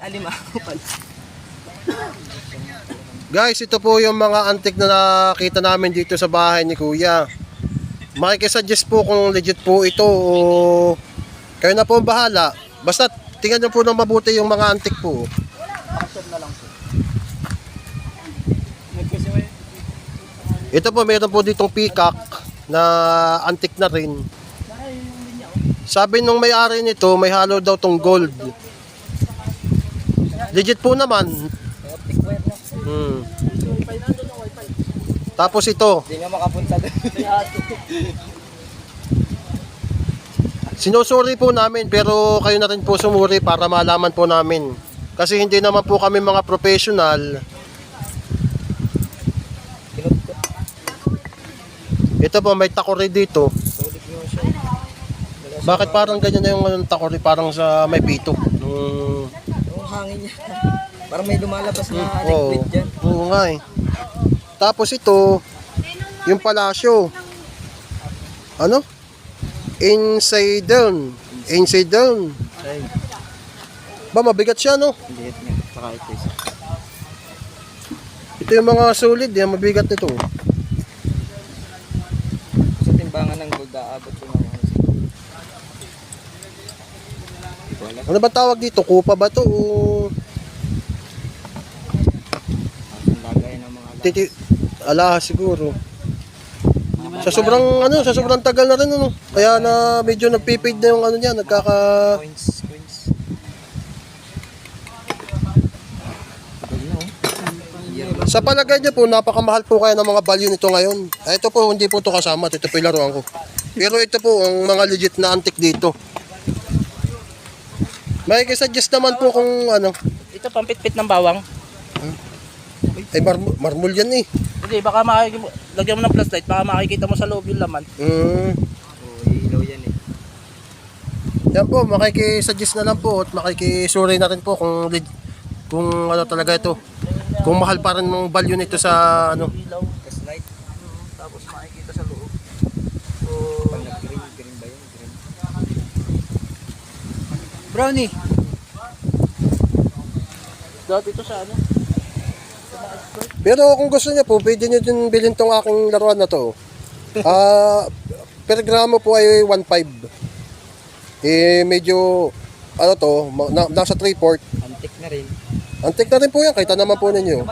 lima. Guys, ito po yung mga antik na nakita namin dito sa bahay ni Kuya. Makikisuggest po kung legit po ito o kayo na po ang bahala. Basta tingnan nyo po ng mabuti yung mga antik po. Action na lang po. Ito po, mayroon po ditong peacock na antik na rin. Sabi nung may-ari nito, may halo daw tong gold. Legit po naman. Tapos ito, Hindi nga makapunta doon. sinusuri po namin pero kayo na rin po sumuri para malaman po namin. Kasi hindi naman po kami mga professional. Ito po, may takori dito. Bakit parang ganyan na yung takori? Parang sa may pito. Yung hangin niya. Parang may lumalabas na Oo, liquid dyan. oo nga eh. Tapos ito, yung palasyo. Ano? Inside down. Inside down. Ay, Ba, mabigat siya, no? hindi nga. Saka ito isa. Ito yung mga solid, yan, mabigat nito. Sa timbangan ng gold, aabot ko ng ano. Hindi ko alam. Ano ba tawag dito? Kupa ba to? O Ang lagay ng mga titi alahas siguro. Sa sobrang tagal na rin ano. Kaya na medyo nagpipid na yung ano niya, coins. Tagal na oh. Sa palagay niyo po, napakamahal po kaya ng mga value nito ngayon. Ito po, hindi po ito kasama. Ito po yung laruan ko. Pero ito po, ang mga legit na antique dito. May suggest naman po kung ano. Ito pampitpit ng bawang. Ay, marmol yan eh. Hindi, baka lagyan mo ng flashlight, baka makikita mo sa loob yung laman. Oo, ilaw yan eh. Yan po, makikisuggest na lang po at makikisuri na rin po kung ano talaga ito. Kung mahal pa rin ng value nito sa ano. Ilaw, flashlight. Tapos makikita sa loob. So, pag nag-green ba yun? Green. Brownie! Dati ito sa ano? Pero kung gusto niya po, pwede niyo din bilhin tong aking laruan na to. Per gramo po ay 1.5. Eh, medyo, ano to, nasa 3/4. Antique na rin. Antik na rin po yan, kahit naman po ninyo.